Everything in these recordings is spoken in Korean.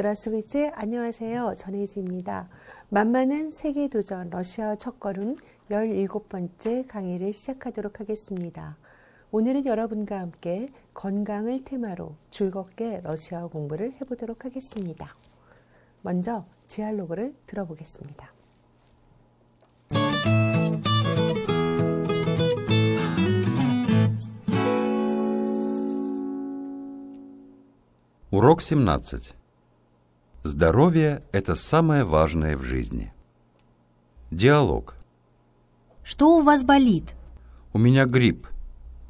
здравствуйте. 안녕하세요. 전혜지입니다. 만만한 세계도전 러시아 첫걸음 17번째 강의를 시작하도록 하겠습니다. 오늘은 여러분과 함께 건강을 테마로 즐겁게 러시아 공부를 해보도록 하겠습니다. 먼저 디알로그를 들어보겠습니다. Урок 17. Здоровье – это самое важное в жизни. Диалог. Что у вас болит? У меня грипп.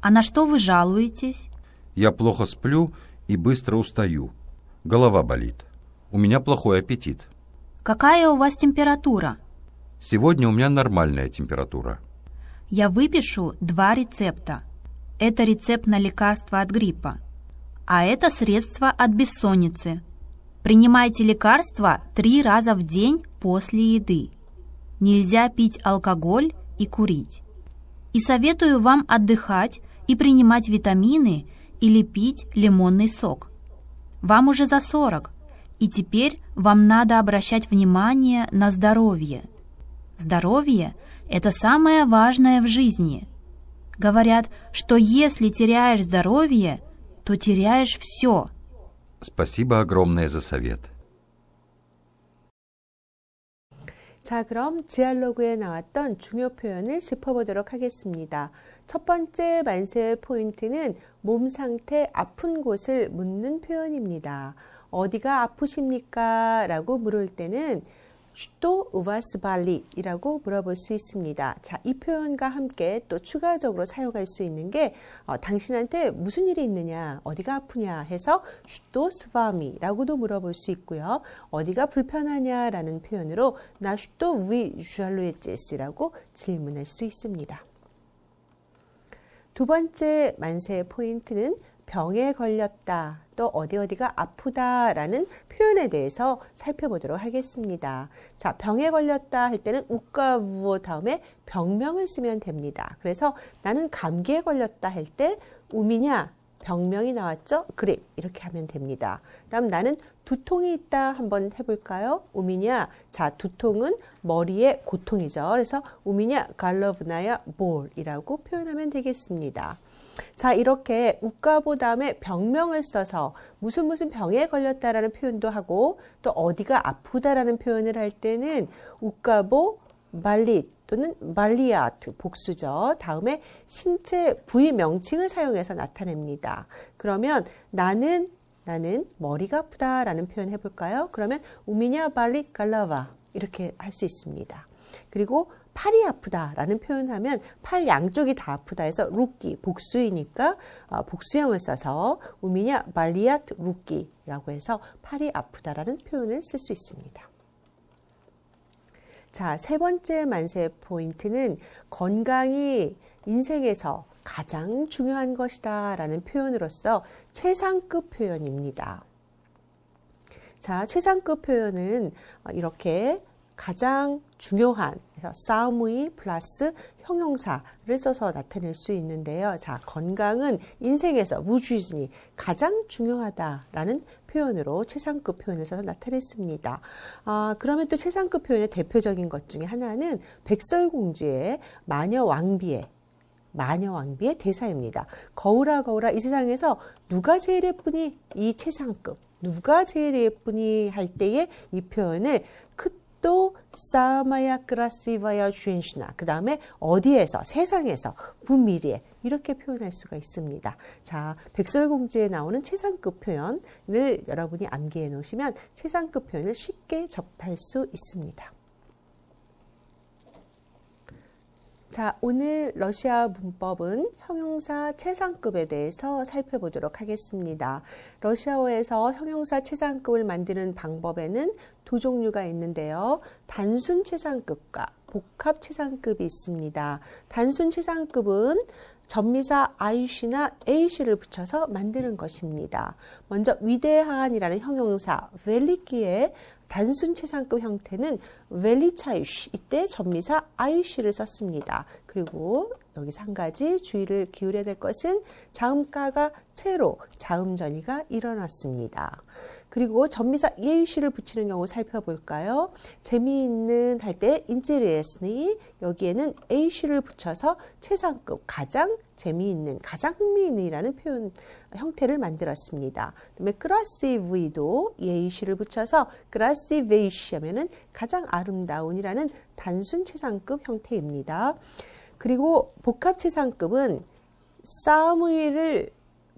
А на что вы жалуетесь? Я плохо сплю и быстро устаю. Голова болит. У меня плохой аппетит. Какая у вас температура? Сегодня у меня нормальная температура. Я выпишу 2 рецепта. Это рецепт на лекарство от гриппа. А это средство от бессонницы. Принимайте лекарства 3 раза в день после еды. Нельзя пить алкоголь и курить. И советую вам отдыхать и принимать витамины или пить лимонный сок. Вам уже за 40, и теперь вам надо обращать внимание на здоровье. Здоровье – это самое важное в жизни. Говорят, что если теряешь здоровье, то теряешь все. Спасибо огромное за совет. 자, 그럼 디알로그에 나왔던 중요 표현을 짚어보도록 하겠습니다. 첫 번째 만세 포인트는 몸 상태, 아픈 곳을 묻는 표현입니다. 어디가 아프십니까? 라고 물을 때는 Что у вас болит? 이라고 물어볼 수 있습니다. 자, 이 표현과 함께 또 추가적으로 사용할 수 있는 게 당신한테 무슨 일이 있느냐, 어디가 아프냐 해서 Что с вами? 라고도 물어볼 수 있고요. 어디가 불편하냐 라는 표현으로 На что вы жалуетесь? 라고 질문할 수 있습니다. 두 번째 만세 포인트는 병에 걸렸다, 또 어디가 아프다라는 표현에 대해서 살펴보도록 하겠습니다. 자, 병에 걸렸다 할 때는 우까부어 다음에 병명을 쓰면 됩니다. 그래서 나는 감기에 걸렸다 할 때 우미냐, 병명이 나왔죠? 그래, 이렇게 하면 됩니다. 다음 나는 두통이 있다 한번 해볼까요? 우미냐, 자, 두통은 머리의 고통이죠. 그래서 우미냐 갈러브나야 볼이라고 표현하면 되겠습니다. 자, 이렇게 우까보 다음에 병명을 써서 무슨 병에 걸렸다라는 표현도 하고 또 어디가 아프다라는 표현을 할 때는 우까보 말릿 또는 말리아트 복수죠. 다음에 신체 부위 명칭을 사용해서 나타냅니다. 그러면 나는 머리가 아프다라는 표현 해볼까요? 그러면 우미냐 발릿 갈라바 이렇게 할 수 있습니다. 그리고 팔이 아프다라는 표현하면 팔 양쪽이 다 아프다 해서 루끼 복수이니까 복수형을 써서 우미냐 발리아트 루끼라고 해서 팔이 아프다라는 표현을 쓸 수 있습니다. 자, 세 번째 만세 포인트는 건강이 인생에서 가장 중요한 것이다 라는 표현으로서 최상급 표현입니다. 자, 최상급 표현은 이렇게 가장 중요한, 그래서 싸움의 플러스 형용사를 써서 나타낼 수 있는데요. 자, 건강은 인생에서 무주진이 가장 중요하다라는 표현으로 최상급 표현을 써서 나타냈습니다. 그러면 또 최상급 표현의 대표적인 것 중에 하나는 백설공주의 마녀왕비의 대사입니다. 거울아 거울아 이 세상에서 누가 제일 예쁘니? 이 최상급. 누가 제일 예쁘니? 할 때에 이 표현을 또 사마야 크라시바야 쉔시나 그 다음에 어디에서 세상에서 분미리에 이렇게 표현할 수가 있습니다. 자, 백설공주에 나오는 최상급 표현을 여러분이 암기해 놓으시면 최상급 표현을 쉽게 접할 수 있습니다. 자, 오늘 러시아 문법은 형용사 최상급에 대해서 살펴보도록 하겠습니다. 러시아어에서 형용사 최상급을 만드는 방법에는 두 종류가 있는데요. 단순 최상급과 복합 최상급이 있습니다. 단순 최상급은 전미사 IC나 AC를 붙여서 만드는 것입니다. 먼저 위대한이라는 형용사 벨리키의 단순 최상급 형태는 벨리차이쉬, 이때 전미사 IC를 썼습니다. 그리고 여기서 한 가지 주의를 기울여야 될 것은 자음가가 채로 자음전이가 일어났습니다. 그리고 전미사 예시를 붙이는 경우 살펴볼까요? 재미있는 할 때 интересный, 여기에는 a시를 붙여서 최상급, 가장 재미있는, 가장 흥미있는이라는 표현 형태를 만들었습니다. 그다음에 красивый도 예시를 붙여서 красивейший 하면은 가장 아름다운이라는 단순 최상급 형태입니다. 그리고 복합 최상급은 самый를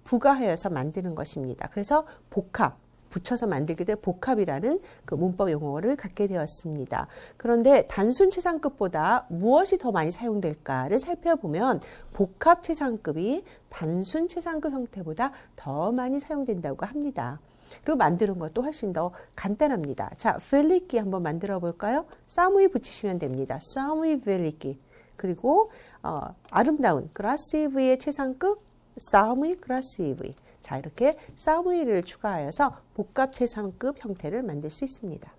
부가하여서 만드는 것입니다. 그래서 복합, 붙여서 만들게 돼 복합이라는 그 문법 용어를 갖게 되었습니다. 그런데 단순 최상급보다 무엇이 더 많이 사용될까를 살펴보면 복합 최상급이 단순 최상급 형태보다 더 많이 사용된다고 합니다. 그리고 만드는 것도 훨씬 더 간단합니다. 자, 벨리키 한번 만들어 볼까요? самый 붙이시면 됩니다. самый 벨리키. 그리고 아름다운 красивы의 최상급 самый красивый. 자, 이렇게 самый를 추가하여서 복합 최상급 형태를 만들 수 있습니다.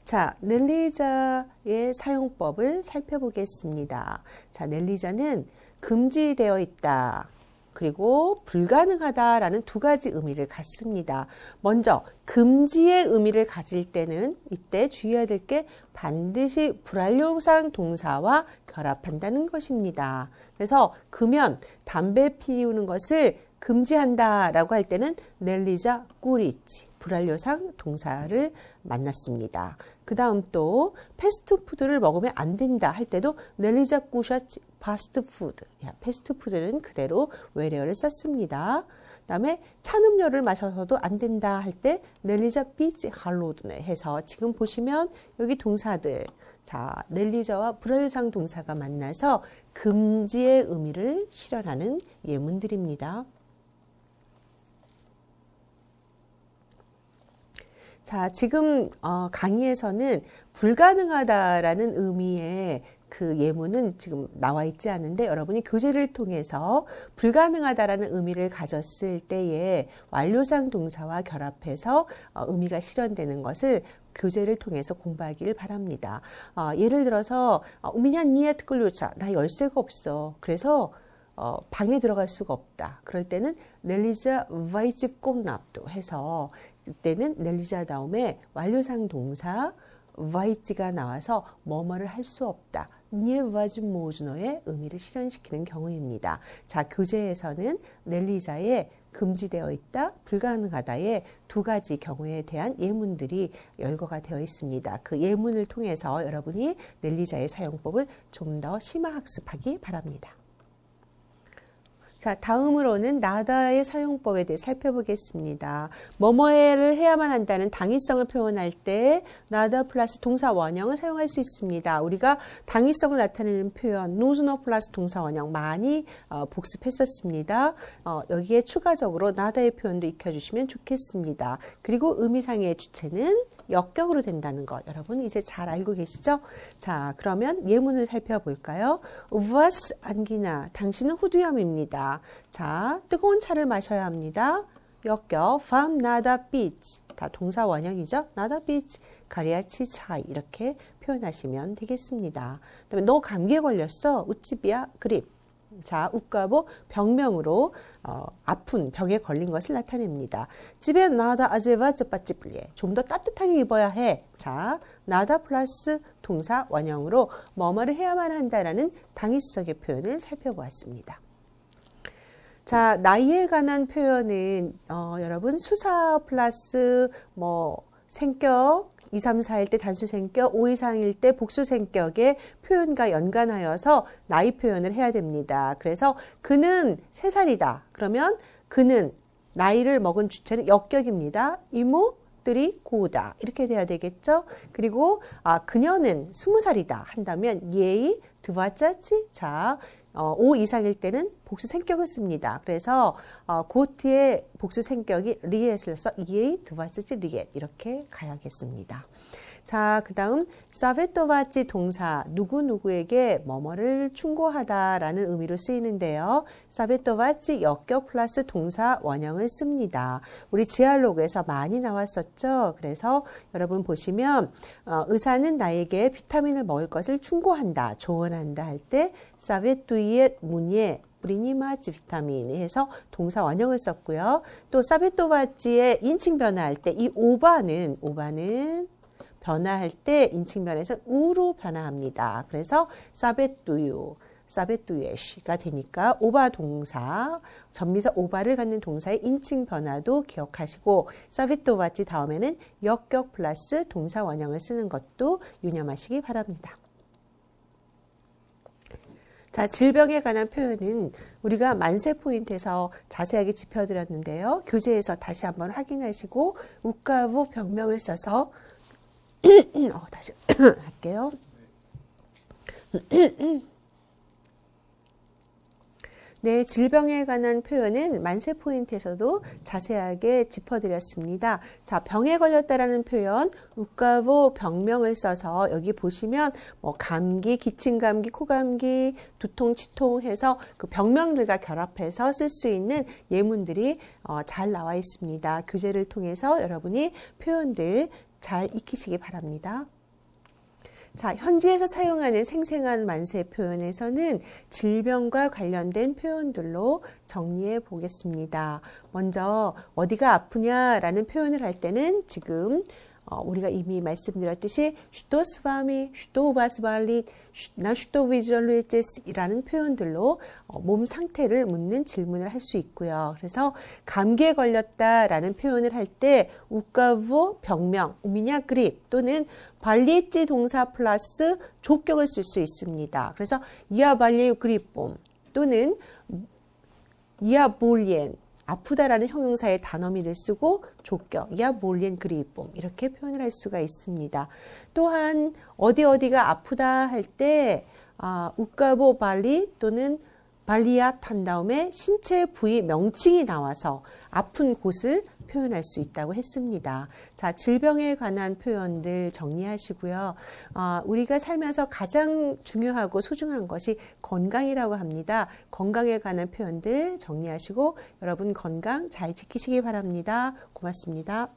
자, 넬리자의 사용법을 살펴보겠습니다. 자, 넬리자는 금지되어 있다. 그리고 불가능하다라는 두 가지 의미를 갖습니다. 먼저 금지의 의미를 가질 때는 이때 주의해야 될 게 반드시 불완료상 동사와 결합한다는 것입니다. 그래서 금연, 담배 피우는 것을 금지한다라고 할 때는 넬리자 꾸리치, 불완료상 동사를 만났습니다. 그 다음 또 패스트푸드를 먹으면 안 된다 할 때도 넬리자 꾸샤치 파스트푸드, 패스트푸드는 그대로 외래어를 썼습니다. 그 다음에 찬 음료를 마셔서도 안 된다 할 때 넬리자 피치 할로드네 해서 지금 보시면 여기 동사들, 자, 넬리자와 불완료상 동사가 만나서 금지의 의미를 실현하는 예문들입니다. 자, 지금 강의에서는 불가능하다라는 의미의 그 예문은 지금 나와 있지 않은데 여러분이 교재를 통해서 불가능하다라는 의미를 가졌을 때에 완료상 동사와 결합해서 의미가 실현되는 것을 교재를 통해서 공부하기를 바랍니다. 예를 들어서 у меня нет ключа, 나 열쇠가 없어. 그래서 방에 들어갈 수가 없다. 그럴 때는 넬리자 войти в комнату 해서 이때는 넬리자 다음에 완료상 동사 войti가 나와서 뭐뭐를 할 수 없다. невозможно의 의미를 실현시키는 경우입니다. 자, 교재에서는 넬리자에 금지되어 있다, 불가능하다의 두 가지 경우에 대한 예문들이 열거가 되어 있습니다. 그 예문을 통해서 여러분이 넬리자의 사용법을 좀 더 심화학습하기 바랍니다. 자, 다음으로는 나다의 사용법에 대해 살펴보겠습니다. 뭐뭐를 해야만 한다는 당위성을 표현할 때 나다 플러스 동사 원형을 사용할 수 있습니다. 우리가 당위성을 나타내는 표현 누즈노 플러스 동사 원형 많이 복습했었습니다. 여기에 추가적으로 나다의 표현도 익혀주시면 좋겠습니다. 그리고 의미상의 주체는 역격으로 된다는 것 여러분 이제 잘 알고 계시죠? 자, 그러면 예문을 살펴볼까요? Was 안기나, 당신은 후두염입니다. 자, 뜨거운 차를 마셔야 합니다. 역격 vam nada pить, 다 동사 원형이죠. nada pить, 가리아치 차이 이렇게 표현하시면 되겠습니다. 그다음에 너 감기에 걸렸어. 우치비야 그립. 자, 우가보 병명으로 아픈 병에 걸린 것을 나타냅니다. 집에 나다 아제와 쩌빠찌플리에, 좀 더 따뜻하게 입어야 해. 자, 나다 플러스 동사 원형으로 뭐뭐를 해야만 한다라는 당위성의 표현을 살펴보았습니다. 자, 나이에 관한 표현은 여러분 수사 플러스 생격 2, 3, 4일 때 단수생격, 5 이상일 때 복수생격의 표현과 연관하여서 나이 표현을 해야 됩니다. 그래서 그는 3살이다. 그러면 그는 나이를 먹은 주체는 역격입니다. 이모들이 고우다. 이렇게 돼야 되겠죠. 그리고 그녀는 20살이다 한다면 예의 드와짜치. 자, 5 이상일 때는 복수 생격을 씁니다. 그래서 고트의 복수 생격이 리엣을 써서 예의 드와츠지 리엣 이렇게 가야겠습니다. 자, 그 다음 사베토바치 동사 누구누구에게 뭐뭐를 충고하다라는 의미로 쓰이는데요. 사베토바치 역격 플러스 동사 원형을 씁니다. 우리 지알로그에서 많이 나왔었죠. 그래서 여러분 보시면 의사는 나에게 비타민을 먹을 것을 충고한다, 조언한다 할 때 사베투이의 문예 프리니마치 비타민 해서 동사 원형을 썼고요. 또 사베토바치의 인칭 변화할 때 이 오바는 변화할 때 인칭 변화해서 우로 변화합니다. 그래서 사베뚜예시가 되니까 오바 동사, 전미사 오바를 갖는 동사의 인칭 변화도 기억하시고 사베토바치 다음에는 역격 플러스 동사 원형을 쓰는 것도 유념하시기 바랍니다. 자, 질병에 관한 표현은 우리가 만세 포인트에서 자세하게 짚어드렸는데요. 교재에서 다시 한번 확인하시고 우가보 병명을 써서 다시 할게요. 네, 질병에 관한 표현은 만세 포인트에서도 자세하게 짚어드렸습니다. 자, 병에 걸렸다라는 표현, 우가보 병명을 써서 여기 보시면 뭐 감기, 기침감기, 코감기, 두통, 치통 해서 그 병명들과 결합해서 쓸 수 있는 예문들이 잘 나와 있습니다. 교재를 통해서 여러분이 표현들 잘 익히시기 바랍니다. 자, 현지에서 사용하는 생생한 만세 표현에서는 질병과 관련된 표현들로 정리해 보겠습니다. 먼저 어디가 아프냐라는 표현을 할 때는 지금 우리가 이미 말씀드렸듯이 что с вами, что у вас болит, на что вы жалуетесь?이라는 표현들로 몸 상태를 묻는 질문을 할 수 있고요. 그래서 감기에 걸렸다라는 표현을 할 때 у кого 병명, у меня грипп 또는 болеть 동사 플러스 조격을 쓸 수 있습니다. 그래서 я болею гриппом 또는 я болен 아프다라는 형용사의 단어미를 쓰고 조격, 야 몰린 그리봄 이렇게 표현을 할 수가 있습니다. 또한 어디가 아프다 할 때 우까보 발리 또는 발리앗 한 다음에 신체 부위 명칭이 나와서 아픈 곳을 표현할 수 있다고 했습니다. 자, 질병에 관한 표현들 정리하시고요. 우리가 살면서 가장 중요하고 소중한 것이 건강이라고 합니다. 건강에 관한 표현들 정리하시고 여러분 건강 잘 지키시기 바랍니다. 고맙습니다.